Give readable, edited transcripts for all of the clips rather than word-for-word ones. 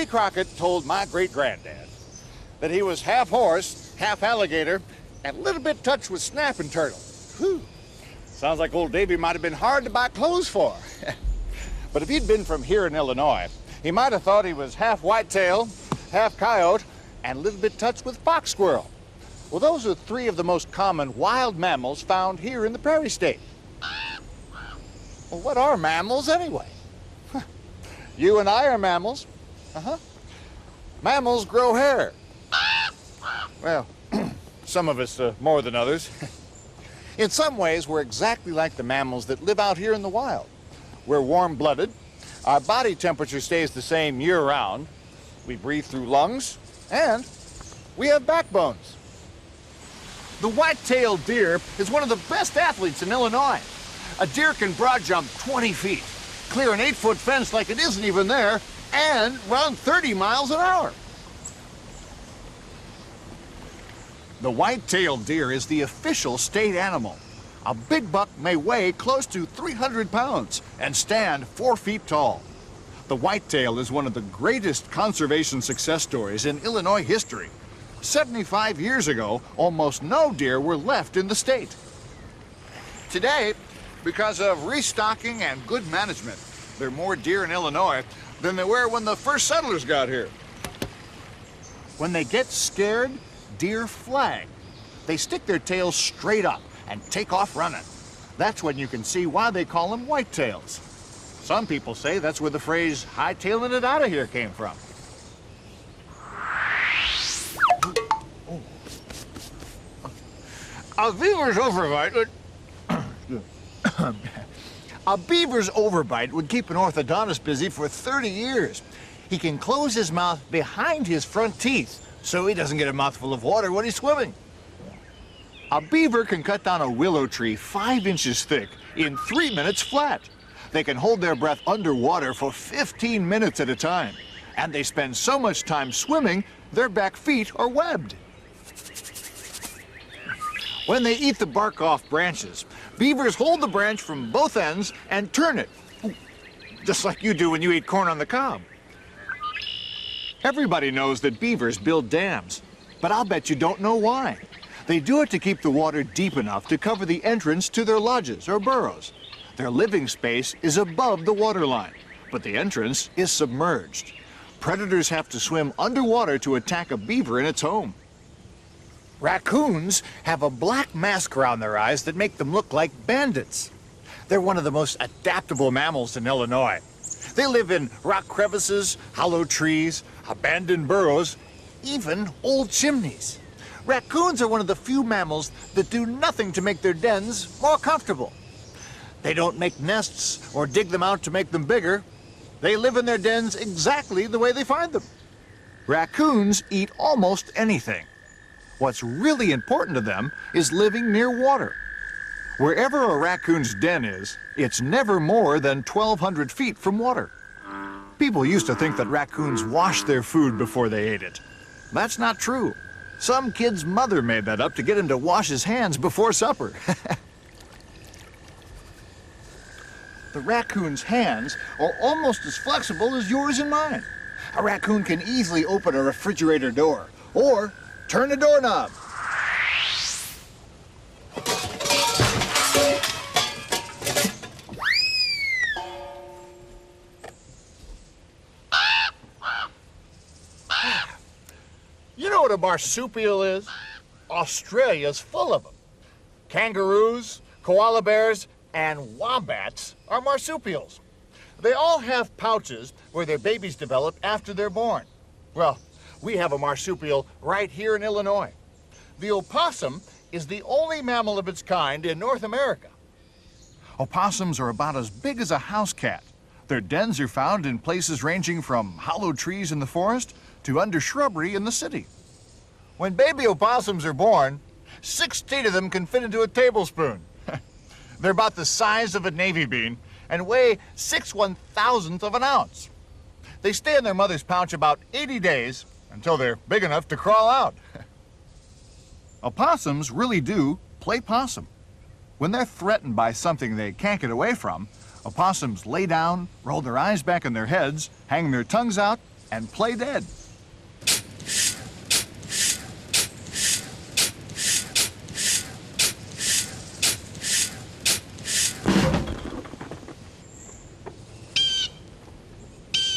Crockett told my great-granddad that he was half horse, half alligator, and a little bit touched with snapping turtle. Whew. Sounds like old Davy might have been hard to buy clothes for. But if he'd been from here in Illinois, he might have thought he was half whitetail, half coyote, and a little bit touched with fox squirrel. Well, those are three of the most common wild mammals found here in the Prairie State. Well, what are mammals anyway? You and I are mammals. Mammals grow hair. Well, some of us more than others. In some ways, we're exactly like the mammals that live out here in the wild. We're warm-blooded, our body temperature stays the same year-round, we breathe through lungs, and we have backbones. The white-tailed deer is one of the best athletes in Illinois. A deer can broad jump 20 feet, clear an 8-foot fence like it isn't even there, and run 30 miles an hour. The white-tailed deer is the official state animal. A big buck may weigh close to 300 pounds and stand 4 feet tall. The whitetail is one of the greatest conservation success stories in Illinois history. 75 years ago, almost no deer were left in the state. Today, because of restocking and good management, there are more deer in Illinois than there were when the first settlers got here. When they get scared, deer flag. They stick their tails straight up and take off running. That's when you can see why they call them whitetails. Some people say that's where the phrase hightailing it out of here came from. A beaver's overbite would keep an orthodontist busy for 30 years. He can close his mouth behind his front teeth so he doesn't get a mouthful of water when he's swimming. A beaver can cut down a willow tree 5 inches thick in 3 minutes flat. They can hold their breath underwater for 15 minutes at a time. And they spend so much time swimming, their back feet are webbed. When they eat the bark off branches, beavers hold the branch from both ends and turn it, just like you do when you eat corn on the cob. Everybody knows that beavers build dams, but I'll bet you don't know why. They do it to keep the water deep enough to cover the entrance to their lodges or burrows. Their living space is above the water line, but the entrance is submerged. Predators have to swim underwater to attack a beaver in its home. Raccoons have a black mask around their eyes that make them look like bandits. They're one of the most adaptable mammals in Illinois. They live in rock crevices, hollow trees, abandoned burrows, even old chimneys. Raccoons are one of the few mammals that do nothing to make their dens more comfortable. They don't make nests or dig them out to make them bigger. They live in their dens exactly the way they find them. Raccoons eat almost anything. What's really important to them is living near water. Wherever a raccoon's den is, it's never more than 1,200 feet from water. People used to think that raccoons washed their food before they ate it. That's not true. Some kid's mother made that up to get him to wash his hands before supper. The raccoon's hands are almost as flexible as yours and mine. A raccoon can easily open a refrigerator door or turn a doorknob. You know what a marsupial is? Australia's full of them. Kangaroos, koala bears, and wombats are marsupials. They all have pouches where their babies develop after they're born. Well, we have a marsupial right here in Illinois. The opossum is the only mammal of its kind in North America. Opossums are about as big as a house cat. Their dens are found in places ranging from hollow trees in the forest to under shrubbery in the city. When baby opossums are born, 16 of them can fit into a tablespoon. They're about the size of a navy bean and weigh 6/1000th of an ounce. They stay in their mother's pouch about 80 days until they're big enough to crawl out. Opossums really do play possum. When they're threatened by something they can't get away from, opossums lay down, roll their eyes back in their heads, hang their tongues out, and play dead.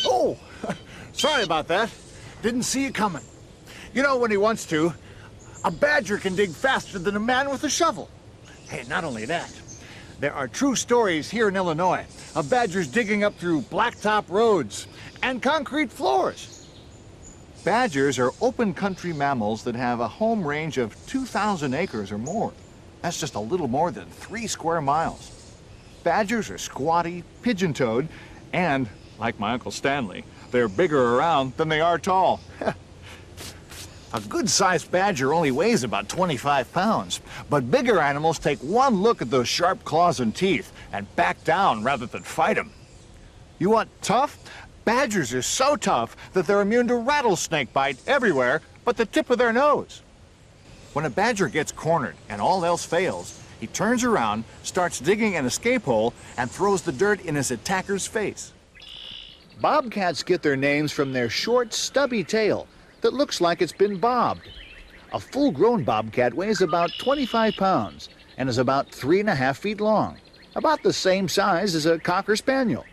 Oh, sorry about that. Didn't see it coming. You know, when he wants to, a badger can dig faster than a man with a shovel. Hey, not only that, there are true stories here in Illinois of badgers digging up through blacktop roads and concrete floors. Badgers are open country mammals that have a home range of 2,000 acres or more. That's just a little more than 3 square miles. Badgers are squatty, pigeon-toed, and, like my Uncle Stanley, they're bigger around than they are tall. A good-sized badger only weighs about 25 pounds, but bigger animals take one look at those sharp claws and teeth and back down rather than fight them. You want tough? Badgers are so tough that they're immune to rattlesnake bite everywhere but the tip of their nose. When a badger gets cornered and all else fails, he turns around, starts digging an escape hole, and throws the dirt in his attacker's face. Bobcats get their names from their short, stubby tail that looks like it's been bobbed. A full-grown bobcat weighs about 25 pounds and is about 3.5 feet long, about the same size as a Cocker Spaniel.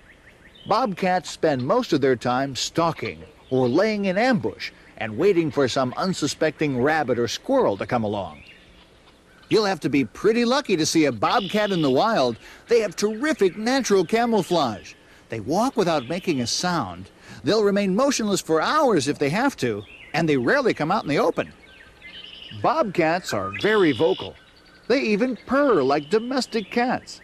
Bobcats spend most of their time stalking or laying in ambush and waiting for some unsuspecting rabbit or squirrel to come along. You'll have to be pretty lucky to see a bobcat in the wild. They have terrific natural camouflage. They walk without making a sound. They'll remain motionless for hours if they have to, and they rarely come out in the open. Bobcats are very vocal. They even purr like domestic cats.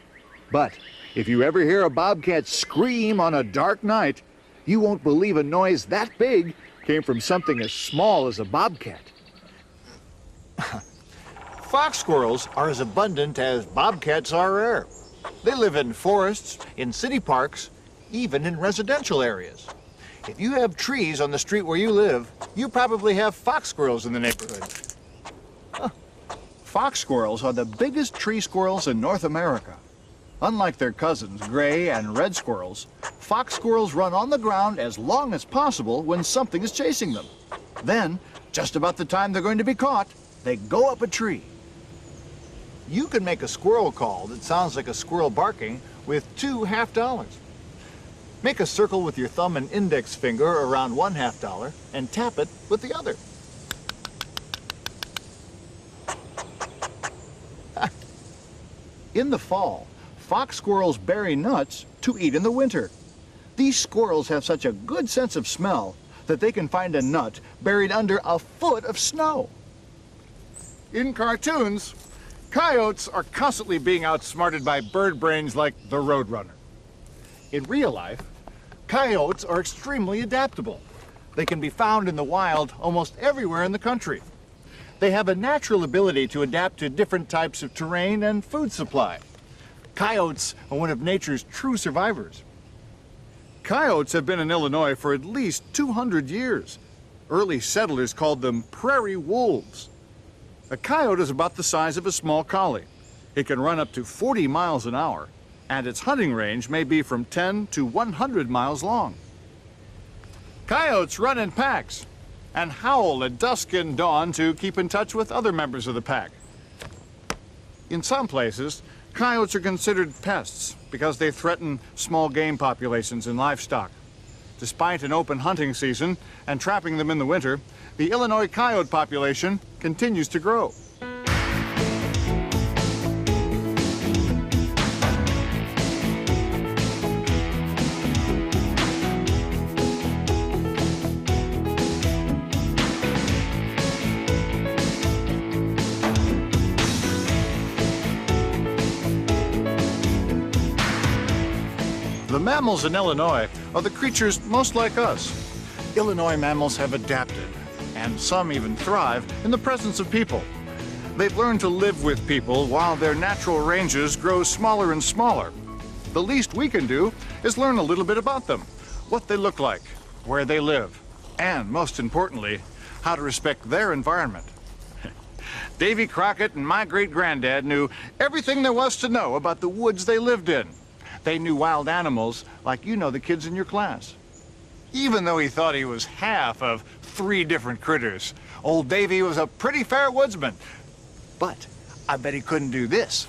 But if you ever hear a bobcat scream on a dark night, you won't believe a noise that big came from something as small as a bobcat. Fox squirrels are as abundant as bobcats are rare. They live in forests, in city parks, even in residential areas. If you have trees on the street where you live, you probably have fox squirrels in the neighborhood. Fox squirrels are the biggest tree squirrels in North America. Unlike their cousins, gray and red squirrels, fox squirrels run on the ground as long as possible when something is chasing them. Then, just about the time they're going to be caught, they go up a tree. You can make a squirrel call that sounds like a squirrel barking with 2 half-dollars. Make a circle with your thumb and index finger around 1 half-dollar and tap it with the other. In the fall, fox squirrels bury nuts to eat in the winter. These squirrels have such a good sense of smell that they can find a nut buried under a foot of snow. In cartoons, coyotes are constantly being outsmarted by bird brains like the Roadrunner. In real life, coyotes are extremely adaptable. They can be found in the wild almost everywhere in the country. They have a natural ability to adapt to different types of terrain and food supply. Coyotes are one of nature's true survivors. Coyotes have been in Illinois for at least 200 years. Early settlers called them prairie wolves. A coyote is about the size of a small collie. It can run up to 40 miles an hour, and its hunting range may be from 10 to 100 miles long. Coyotes run in packs and howl at dusk and dawn to keep in touch with other members of the pack. In some places, coyotes are considered pests because they threaten small game populations and livestock. Despite an open hunting season and trapping them in the winter, the Illinois coyote population continues to grow. The mammals in Illinois are the creatures most like us. Illinois mammals have adapted, and some even thrive in the presence of people. They've learned to live with people while their natural ranges grow smaller and smaller. The least we can do is learn a little bit about them, what they look like, where they live, and most importantly, how to respect their environment. Davy Crockett and my great-granddad knew everything there was to know about the woods they lived in. They knew wild animals like you know the kids in your class. even though he thought he was half of 3 different critters. Old Davy was a pretty fair woodsman, but I bet he couldn't do this.